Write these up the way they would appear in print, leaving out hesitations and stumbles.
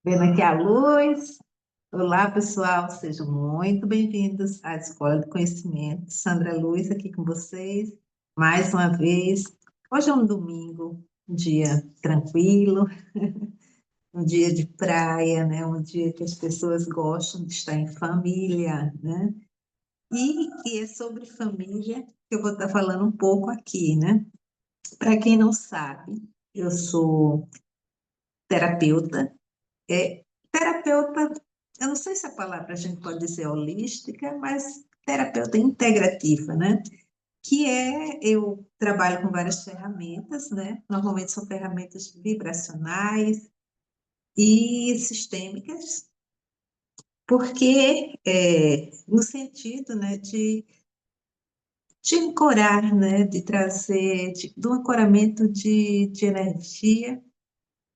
Vendo aqui a luz. Olá, pessoal, sejam muito bem-vindos à Escola do Conhecimento. Sandra Luz aqui com vocês, mais uma vez. Hoje é um domingo, um dia tranquilo, um dia de praia, né? Um dia que as pessoas gostam de estar em família, né? E é sobre família que eu vou estar falando um pouco aqui, né? Para quem não sabe, eu sou terapeuta. Terapeuta, eu não sei se a palavra a gente pode dizer holística, mas terapeuta integrativa, né? Eu trabalho com várias ferramentas, né? Normalmente são ferramentas vibracionais e sistêmicas, porque no sentido, né, de ancorar, né, de trazer, do ancoramento de energia,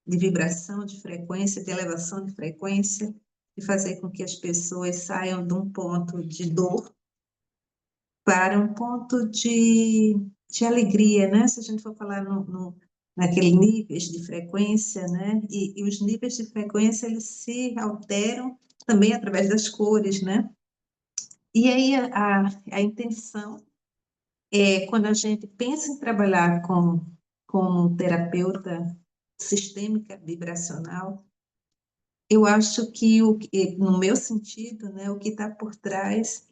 de vibração, de frequência, de elevação de frequência, de fazer com que as pessoas saiam de um ponto de dor para um ponto de alegria, né? Se a gente for falar naqueles níveis de frequência, né? E os níveis de frequência, eles se alteram também através das cores, né? E aí a intenção é, quando a gente pensa em trabalhar com um terapeuta sistêmica vibracional, eu acho no meu sentido, né, o que está por trás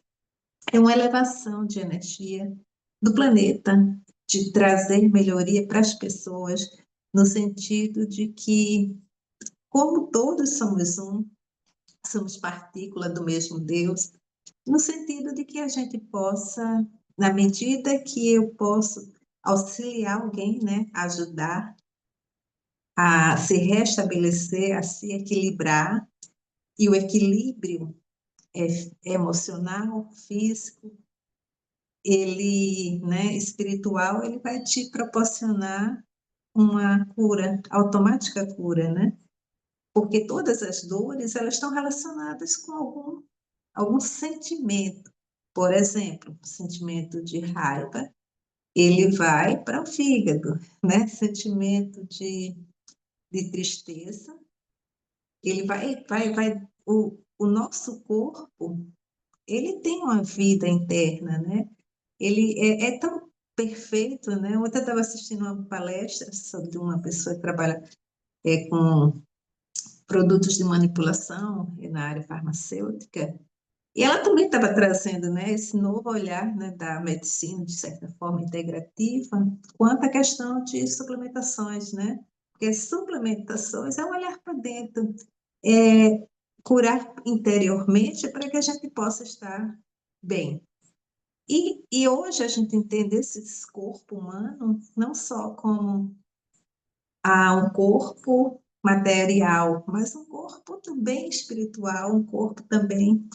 é uma elevação de energia do planeta, de trazer melhoria para as pessoas, no sentido de que, como todos somos um, somos partícula do mesmo Deus, no sentido de que a gente possa, na medida que eu posso auxiliar alguém, né, ajudar a se restabelecer, a se equilibrar, e o equilíbrio emocional, físico, ele, né, espiritual, ele vai te proporcionar uma cura, automática cura, né? Porque todas as dores, elas estão relacionadas com algum sentimento. Por exemplo, o sentimento de raiva, ele vai para o fígado, né? Sentimento de tristeza, ele o nosso corpo, ele tem uma vida interna, né? Ele é tão perfeito, né? Ontem eu estava assistindo uma palestra sobre uma pessoa que trabalha com produtos de manipulação na área farmacêutica, e ela também estava trazendo, né, esse novo olhar, né, da medicina, de certa forma, integrativa, quanto à questão de suplementações, né? Porque suplementações é um olhar para dentro, é curar interiormente para que a gente possa estar bem. E hoje a gente entende esse corpo humano não só como um corpo material, mas um corpo também espiritual, um corpo também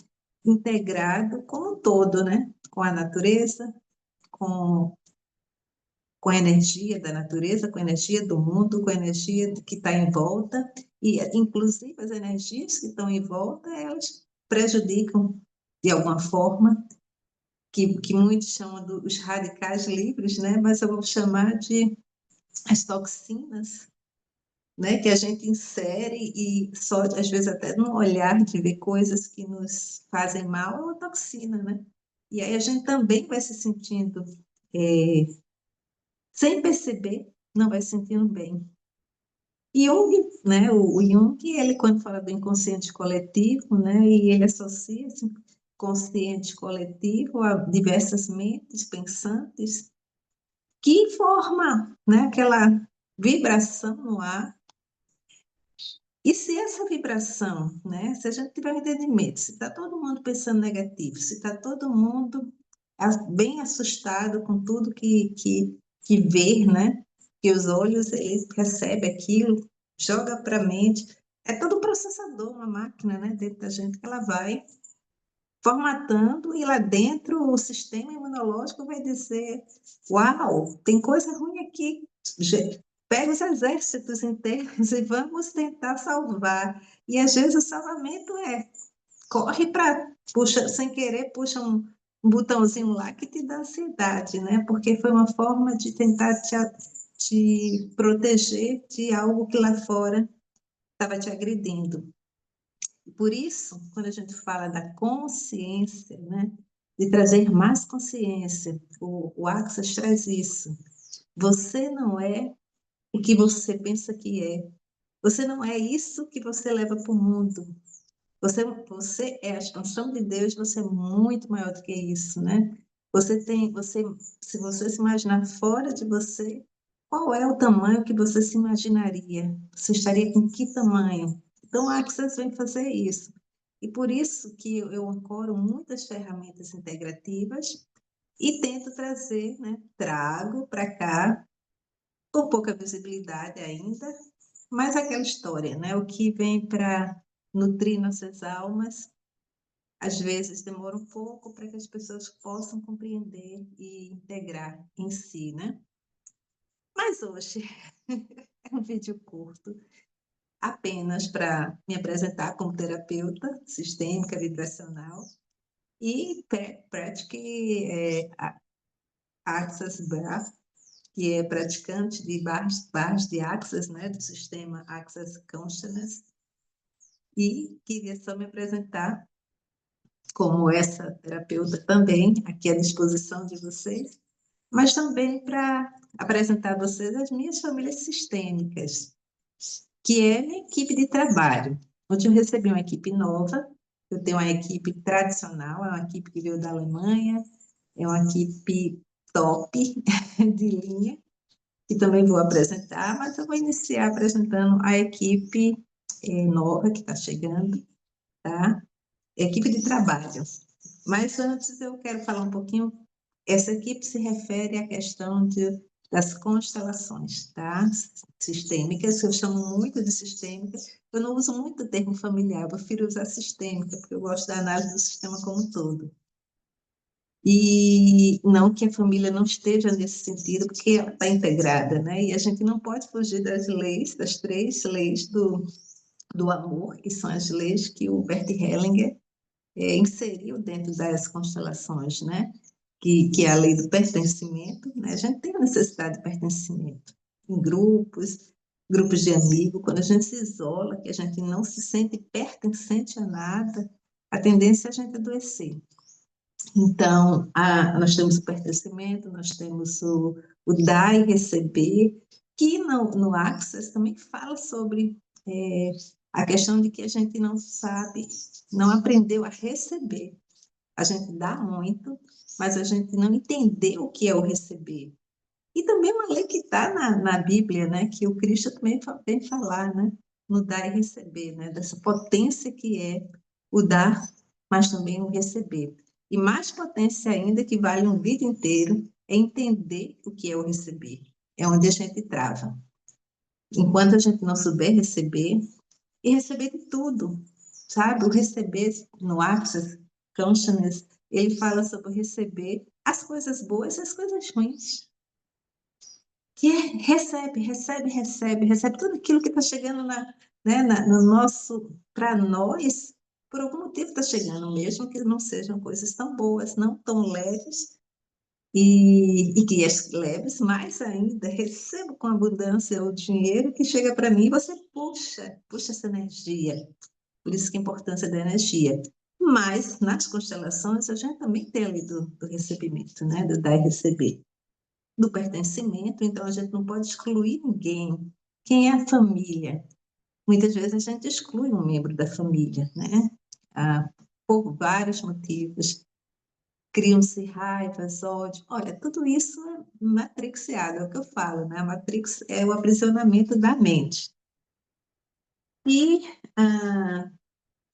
integrado como um todo, né? Com a natureza, com, com a energia da natureza, com a energia do mundo, com a energia que está em volta, e inclusive as energias que estão em volta, elas prejudicam de alguma forma, que muitos chamam dos radicais livres, né? Mas eu vou chamar de as toxinas, né? Que a gente insere e só, às vezes, até no olhar de ver coisas que nos fazem mal, é uma toxina, né? E aí a gente também vai se sentindo, é, sem perceber, não vai se sentindo bem. Jung, né? O Jung, ele quando fala do inconsciente coletivo, né? E ele associa esse consciente coletivo a diversas mentes pensantes que forma, né, aquela vibração no ar. E se essa vibração, né, se a gente tiver um entendimento, se está todo mundo pensando negativo, se está todo mundo bem assustado com tudo que vê, né, que os olhos, ele recebe aquilo, joga para a mente, é todo um processador, uma máquina, né, dentro da gente, que ela vai formatando, e lá dentro o sistema imunológico vai dizer: uau, tem coisa ruim aqui, pega os exércitos internos e vamos tentar salvar. E às vezes o salvamento corre para, puxa, sem querer, puxa um botãozinho lá que te dá ansiedade, né? Porque foi uma forma de tentar te proteger de algo que lá fora estava te agredindo. Por isso, quando a gente fala da consciência, né, de trazer mais consciência, o Access traz isso. Você não é o que você pensa que é. Você não é isso que você leva para o mundo. Você é a expansão de Deus, você é muito maior do que isso, né? Se você se imaginar fora de você, qual é o tamanho que você se imaginaria? Você estaria com que tamanho? Então, a Access vem fazer isso. E por isso que eu ancoro muitas ferramentas integrativas e tento trazer, né? Trago para cá, com pouca visibilidade ainda, mas aquela história, né? O que vem para nutrir nossas almas, às vezes demora um pouco para que as pessoas possam compreender e integrar em si, né? Mas hoje é um vídeo curto, apenas para me apresentar como terapeuta sistêmica vibracional e pratique Access Breath, que é praticante de barras de Access, né, do sistema Access Consciousness. E queria só me apresentar como essa terapeuta também, aqui à disposição de vocês, mas também para apresentar a vocês as minhas famílias sistêmicas, que é minha equipe de trabalho. Ontem eu recebi uma equipe nova, eu tenho uma equipe tradicional, é uma equipe que veio da Alemanha, é uma equipe top de linha, que também vou apresentar, mas eu vou iniciar apresentando a equipe nova que está chegando, tá? Equipe de trabalho. Mas antes eu quero falar um pouquinho, essa equipe se refere à questão das constelações, tá? Sistêmicas, eu chamo muito de sistêmica, eu não uso muito o termo familiar, eu prefiro usar sistêmica, porque eu gosto da análise do sistema como um todo. E não que a família não esteja nesse sentido, porque ela está integrada, né? E a gente não pode fugir das leis, das 3 leis do amor, que são as leis que o Bert Hellinger inseriu dentro das constelações, né? Que é a lei do pertencimento, né? A gente tem a necessidade de pertencimento em grupos de amigos. Quando a gente se isola, que a gente não se sente pertencente a nada, a tendência é a gente adoecer. Então, nós temos o pertencimento, nós temos o dar e receber, que no Access também fala sobre a questão de que a gente não sabe, não aprendeu a receber. A gente dá muito, mas a gente não entendeu o que é o receber. E também uma lei que está na Bíblia, né, que o Cristo também vem falar, né, no dar e receber, né, dessa potência que é o dar, mas também o receber. E mais potência ainda, que vale um vídeo inteiro, é entender o que é o receber. É onde a gente trava. Enquanto a gente não souber receber, e receber de tudo, sabe? O receber no Access Consciousness, ele fala sobre receber as coisas boas e as coisas ruins. Que recebe tudo aquilo que está chegando no nosso, para nós, por algum motivo está chegando, mesmo que não sejam coisas tão boas, não tão leves, e que as leves, mais ainda, recebo com abundância o dinheiro que chega para mim e você puxa essa energia. Por isso que a importância da energia. Mas, nas constelações, a gente também tem a lei do recebimento, né? Do dar e receber. Do pertencimento, então a gente não pode excluir ninguém. Quem é a família? Muitas vezes a gente exclui um membro da família, né? Por vários motivos. Criam-se raivas, ódio. Olha, tudo isso é matrixiado, é o que eu falo, né? A Matrix é o aprisionamento da mente. E,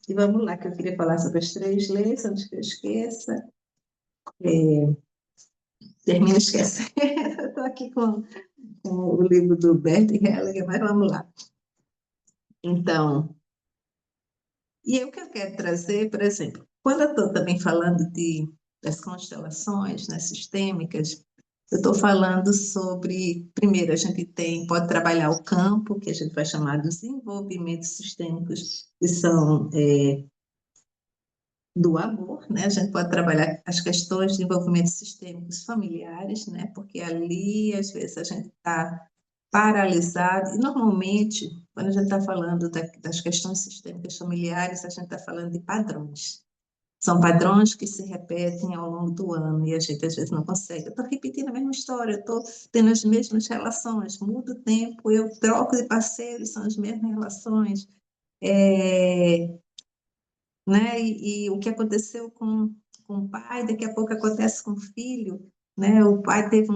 e vamos lá, que eu queria falar sobre as 3 leis, antes que eu esqueça. Termino esquecendo. Estou aqui com o livro do Bert Hellinger, mas vamos lá. Então, e aí o que eu quero trazer, por exemplo, quando eu estou também falando das constelações, né, sistêmicas, eu estou falando sobre, primeiro, a gente pode trabalhar o campo, que a gente vai chamar de desenvolvimentos sistêmicos, que são do amor, né? A gente pode trabalhar as questões de desenvolvimentos sistêmicos familiares, né? Porque ali, às vezes, a gente está paralisado. E, normalmente, quando a gente está falando das questões sistêmicas familiares, a gente está falando de padrões. São padrões que se repetem ao longo do ano e a gente às vezes não consegue. Eu estou repetindo a mesma história, eu estou tendo as mesmas relações, muda o tempo, eu troco de parceiro, são as mesmas relações. Né? E o que aconteceu com o pai, daqui a pouco acontece com o filho, né? O pai teve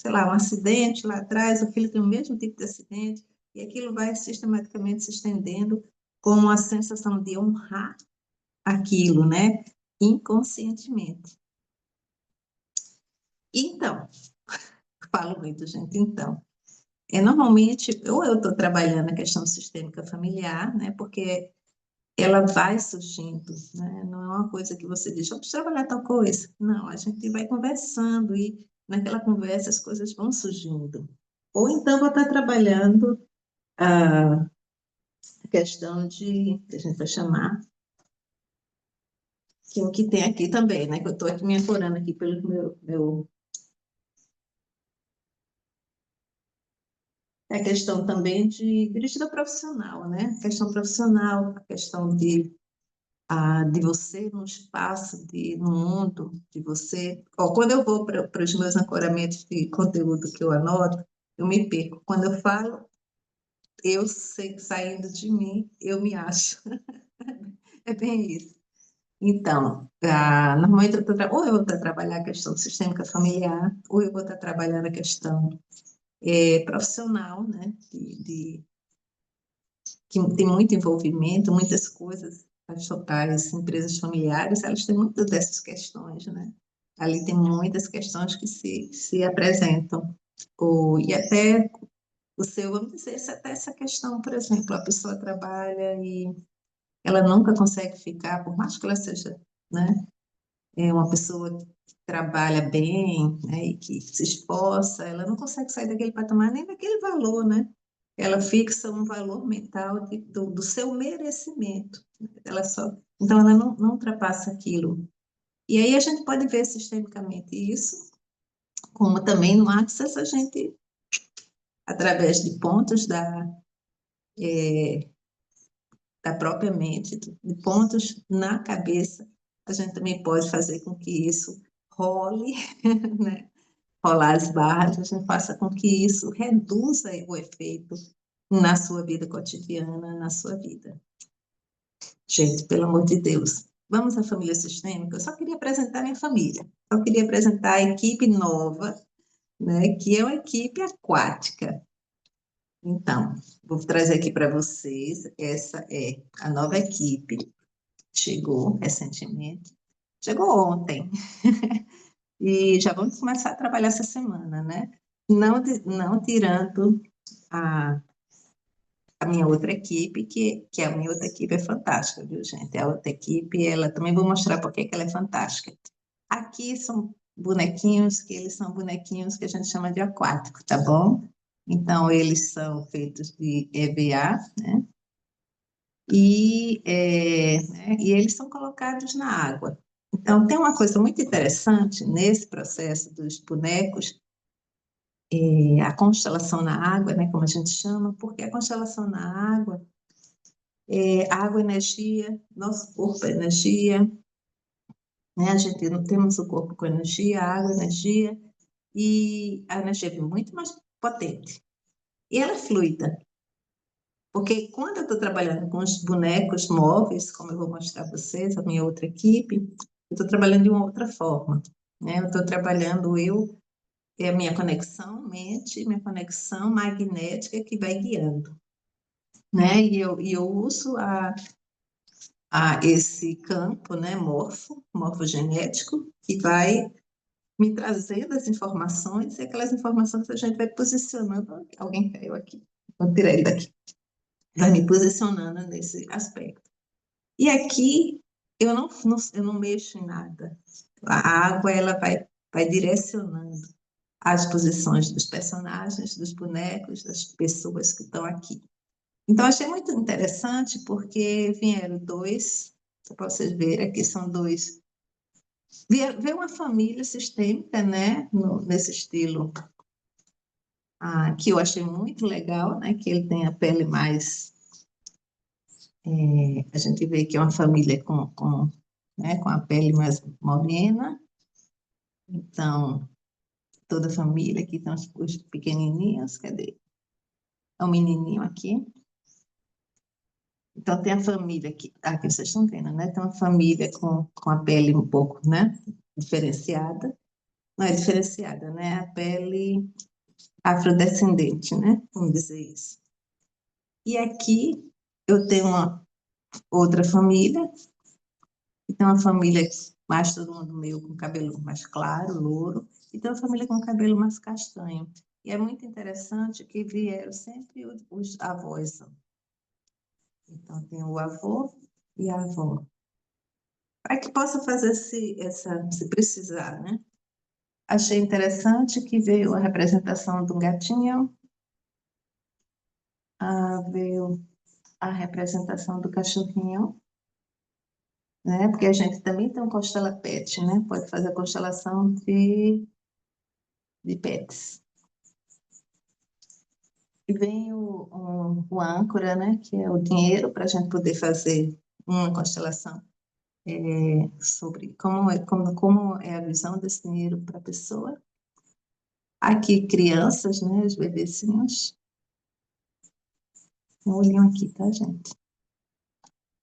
sei lá, um acidente lá atrás, o filho tem o mesmo tipo de acidente, e aquilo vai sistematicamente se estendendo com a sensação de honrar aquilo, né? Inconscientemente. Então, falo muito, gente, então. Normalmente, ou eu estou trabalhando a questão sistêmica familiar, né? Porque ela vai surgindo, né? Não é uma coisa que você diz, vamos trabalhar tal coisa. Não, a gente vai conversando e naquela conversa as coisas vão surgindo. Ou então vou estar trabalhando a questão que a gente vai chamar, que é o que tem aqui também, né? Que eu estou aqui me ancorando aqui pelo meu. É a questão também de dirigida profissional, né? A questão profissional, a questão de você no espaço, no mundo, de você. Quando eu vou para os meus ancoramentos de conteúdo que eu anoto, eu me perco. Quando eu falo, eu sei, saindo de mim, eu me acho. É bem isso. Então, normalmente ou eu vou estar trabalhando a questão sistêmica familiar, ou eu vou estar trabalhando a questão profissional, né? Que tem muito envolvimento, muitas coisas. As empresas familiares, elas têm muitas dessas questões, né? Ali tem muitas questões que se apresentam. E até vamos dizer, até essa questão, por exemplo, a pessoa trabalha e ela nunca consegue ficar, por mais que ela seja, né? Uma pessoa que trabalha bem, né, e que se esforça, ela não consegue sair daquele patamar nem daquele valor, né? Ela fixa um valor mental do seu merecimento. Então, ela não ultrapassa aquilo. E aí a gente pode ver sistemicamente isso, como também no Access a gente, através de pontos da própria mente, de pontos na cabeça, a gente também pode fazer com que isso role, né? Rolar as barras, a gente faça com que isso reduza o efeito na sua vida cotidiana, na sua vida. Gente, pelo amor de Deus, vamos à família sistêmica? Eu só queria apresentar minha família, só queria apresentar a equipe nova, né, que é uma equipe aquática. Então, vou trazer aqui para vocês, essa é a nova equipe, chegou recentemente, chegou ontem, e já vamos começar a trabalhar essa semana, né? Não tirando a, a minha outra equipe, que a minha outra equipe é fantástica, viu, gente? A outra equipe, ela também vou mostrar por que ela é fantástica. Aqui são bonequinhos, que eles são bonequinhos que a gente chama de aquático, tá bom? Então, eles são feitos de EVA, né? E eles são colocados na água. Então, tem uma coisa muito interessante nesse processo dos bonecos, a constelação na água, né, como a gente chama, porque a constelação na água água, energia, nosso corpo é energia, né? A gente não temos o corpo com energia, a água é energia, e a energia é muito mais potente. E ela é fluida, porque quando eu estou trabalhando com os bonecos móveis, como eu vou mostrar para vocês, a minha outra equipe, eu estou trabalhando de uma outra forma, né? Eu estou trabalhando é a minha conexão mente, minha conexão magnética que vai guiando, né? E eu uso a esse campo, né, morfogenético, que vai me trazendo as informações, e aquelas informações a gente vai posicionando. Alguém caiu aqui, vou tirar ele daqui. Vai me posicionando nesse aspecto. E aqui eu não mexo em nada. A água ela vai direcionando as posições dos personagens, dos bonecos, das pessoas que estão aqui. Então, achei muito interessante porque vieram dois, só para vocês verem, aqui são dois. Veio uma família sistêmica, né, nesse estilo que eu achei muito legal, né? Que ele tem a pele mais... a gente vê que é uma família com a pele mais morena. Então, toda a família, aqui estão os pequenininhos, cadê? É um menininho aqui. Então, tem a família aqui vocês estão vendo, né? Tem uma família com a pele um pouco, né? Diferenciada. Não é diferenciada, né? A pele afrodescendente, né? Vamos dizer isso. E aqui eu tenho uma outra família, e tem uma família mais todo mundo meio com cabelo mais claro, louro, e tem uma família com cabelo mais castanho. E é muito interessante que vieram sempre os avós. Então, tem o avô e a avó. Para que possa fazer se precisar, né? Achei interessante que veio a representação do gatinho, veio a representação do cachorrinho, né? Porque a gente também tem um constela pet, né? Pode fazer a constelação de pets. E vem o âncora, né? Que é o dinheiro para a gente poder fazer uma constelação sobre como é a visão desse dinheiro para a pessoa. Aqui, crianças, né? Os bebezinhos. Um olhinho aqui, tá, gente?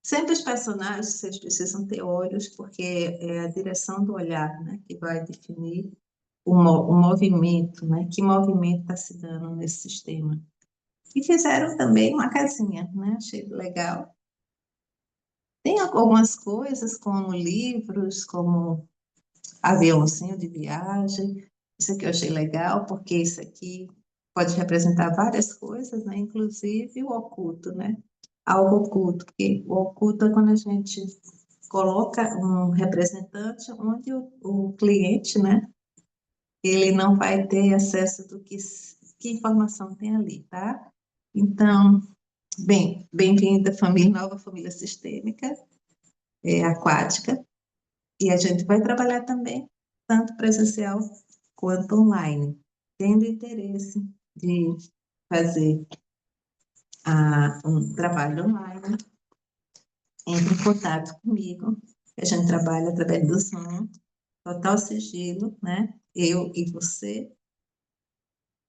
Sempre os personagens, vocês precisam ter olhos, porque é a direção do olhar, né, que vai definir o movimento, né, que movimento está se dando nesse sistema. E fizeram também uma casinha, né, achei legal. Tem algumas coisas, como livros, como aviãozinho de viagem. Isso aqui eu achei legal, porque isso aqui pode representar várias coisas, né, inclusive o oculto, né? Algo oculto, porque o oculto é quando a gente coloca um representante onde o cliente, né, ele não vai ter acesso do que informação tem ali, tá? Então, bem-vinda família, nova família sistêmica, aquática, e a gente vai trabalhar também, tanto presencial quanto online, tendo interesse de fazer um trabalho online, entre em contato comigo, a gente trabalha através do Zoom, total sigilo, né? Eu e você,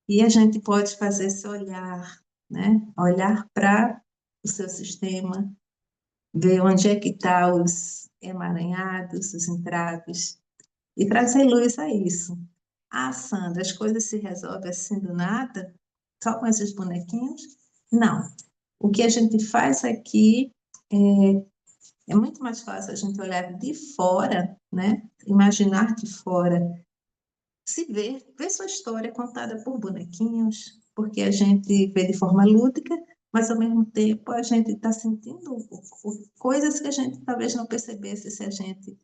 e a gente pode fazer esse olhar, né? Olhar para o seu sistema, ver onde é que estão os emaranhados, os entraves, e trazer luz a isso. Sandra, as coisas se resolvem assim do nada, só com esses bonequinhos? Não. O que a gente faz aqui é muito mais fácil a gente olhar de fora, né? Imaginar de fora, se ver sua história contada por bonequinhos, porque a gente vê de forma lúdica, mas ao mesmo tempo a gente está sentindo coisas que a gente talvez não percebesse se a gente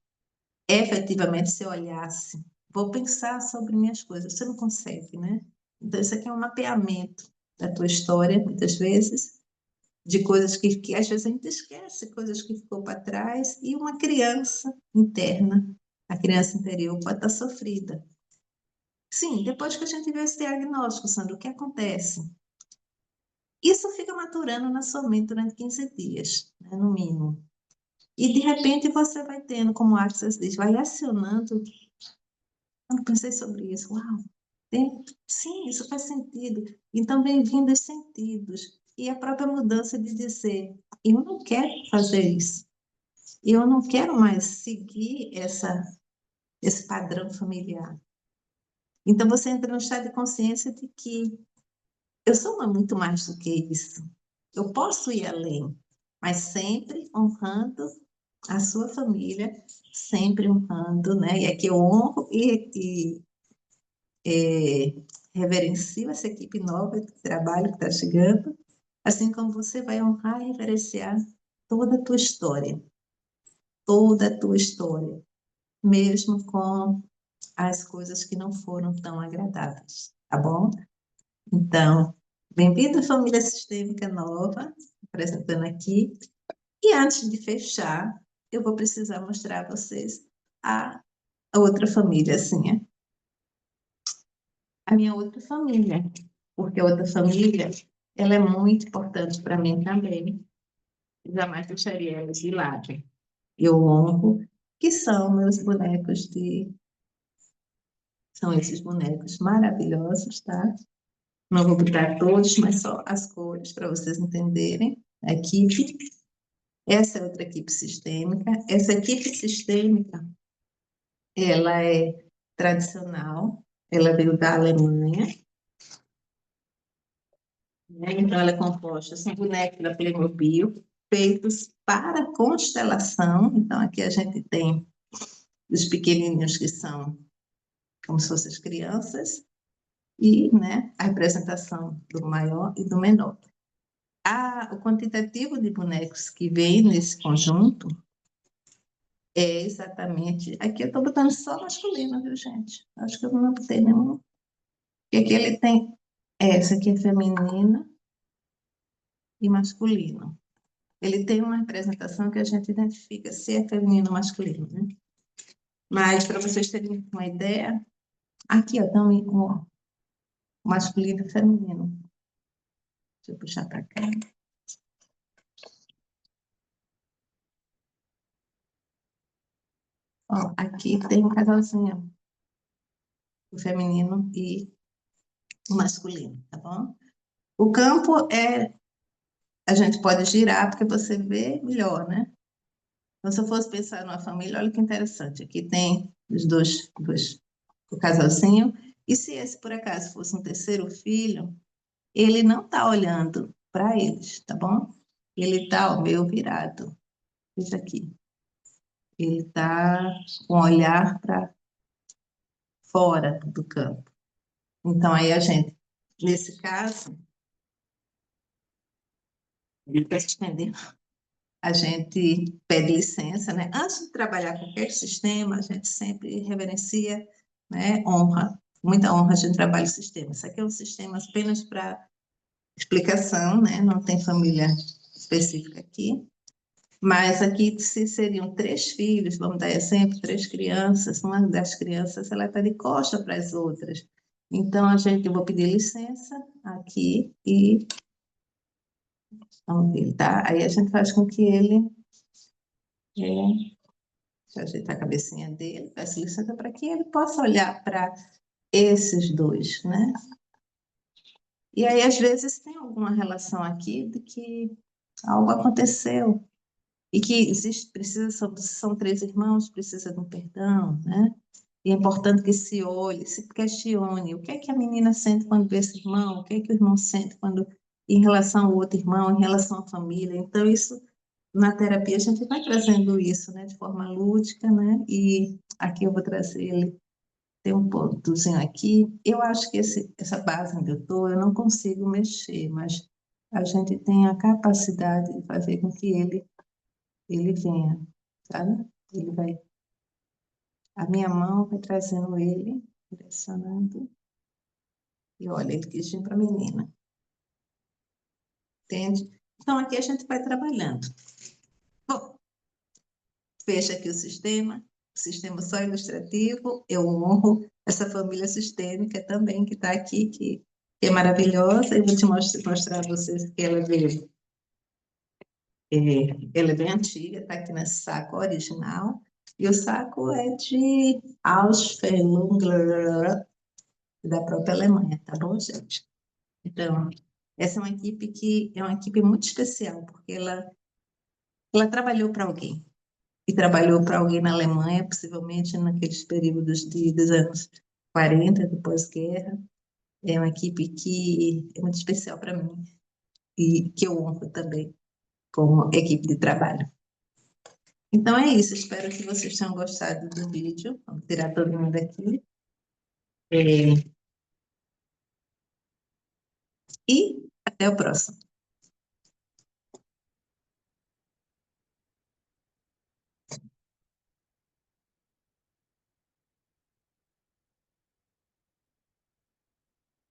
efetivamente se olhasse. Vou pensar sobre minhas coisas, você não consegue, né? Então, isso aqui é um mapeamento da tua história, muitas vezes, de coisas que às vezes a gente esquece, coisas que ficou para trás, e uma criança interna, a criança interior pode estar sofrida. Sim, depois que a gente vê esse diagnóstico, Sandra, o que acontece? Isso fica maturando na sua mente durante 15 dias, né, no mínimo. E, de repente, você vai tendo, como o Axis diz, vai acionando. Eu não pensei sobre isso. Uau! Sim, isso faz sentido. Então, bem-vindo os sentidos. E a própria mudança de dizer, eu não quero fazer isso. Eu não quero mais seguir esse padrão familiar. Então, você entra no estado de consciência de que eu sou muito mais do que isso. Eu posso ir além, mas sempre honrando a sua família, sempre honrando, né? E aqui eu honro reverencio essa equipe nova de trabalho que está chegando, assim como você vai honrar e reverenciar toda a tua história, mesmo com as coisas que não foram tão agradáveis, tá bom? Então, bem-vindo à família sistêmica nova, apresentando aqui. E antes de fechar, eu vou precisar mostrar a vocês a outra família, assim, a minha outra família. porque a outra família, ela é muito importante para mim também. Jamais deixaria ela de lado. Eu honro, que são meus bonecos de... São esses bonecos maravilhosos, tá? Não vou botar todos, mas só as cores, para vocês entenderem. A equipe. Essa é outra equipe sistêmica. Essa equipe sistêmica, ela é tradicional, ela veio da Alemanha, né? Então ela é composta, são bonecos da Playmobil, feitos para constelação. Então aqui a gente tem os pequenininhos que são como se fossem as crianças, e, né, a representação do maior e do menor. O quantitativo de bonecos que vem nesse conjunto é exatamente... Aqui eu estou botando só masculino, viu, gente? Acho que eu não botei nenhum. Porque aqui ele tem... Essa aqui é feminina e masculino. Ele tem uma representação que a gente identifica se é feminino ou masculino, né? Mas, para vocês terem uma ideia, aqui, ó, tem um masculino e feminino. Deixa eu puxar para cá. Ó, aqui tem um casalzinho, o feminino e o masculino, tá bom? O campo a gente pode girar porque você vê melhor, né? Então, se eu fosse pensar numa família, olha que interessante. Aqui tem os dois, o casalzinho. E se esse, por acaso, fosse um terceiro filho, ele não está olhando para eles, tá bom? Ele está, o meu virado. Veja aqui. Ele está com o olhar para fora do campo. Então, aí a gente, nesse caso, ele está estendendo. A gente pede licença, né? Antes de trabalhar com qualquer sistema, a gente sempre reverencia, né? Honra, muita honra, a gente trabalha o sistema. Isso aqui é um sistema apenas para explicação, né? Não tem família específica aqui. Mas aqui, se seriam 3 filhos, vamos dar exemplo, 3 crianças, uma das crianças ela está de costa para as outras. Então, eu vou pedir licença aqui e vamos ver, tá? Aí a gente faz com que ele... Deixa eu ajeitar a cabecinha dele, peço licença para que ele possa olhar para esses dois, né? E aí, às vezes, tem alguma relação aqui de que algo aconteceu e que existe, são 3 irmãos, precisa de um perdão, né? E é importante que se olhe, se questione o que é que a menina sente quando vê esse irmão, o que é que o irmão sente quando, em relação ao outro irmão, em relação à família. Então, isso, na terapia, a gente vai trazendo isso, né, de forma lúdica, né? E aqui eu vou trazer ele, tem um pontozinho aqui. Eu acho que essa base onde eu estou, eu não consigo mexer, mas a gente tem a capacidade de fazer com que ele venha, sabe? Ele vai... A minha mão vai trazendo ele, direcionando. E olha, ele quis vir para a menina. Entende? Então, aqui a gente vai trabalhando. Bom, fecha aqui o sistema só ilustrativo. Eu honro essa família sistêmica também que está aqui, que é maravilhosa. Eu vou te mostrar a vocês que ela veio. Ela é bem antiga, está aqui nesse saco original. E o saco é de Ausfeldung, da própria Alemanha, tá bom, gente? Então, essa é uma equipe que é uma equipe muito especial, porque ela trabalhou para alguém. E trabalhou para alguém na Alemanha, possivelmente naqueles períodos dos anos 40, do pós-guerra. É uma equipe que é muito especial para mim e que eu honro também como equipe de trabalho. Então é isso, espero que vocês tenham gostado do vídeo. Vamos tirar todo mundo aqui. E até o próximo.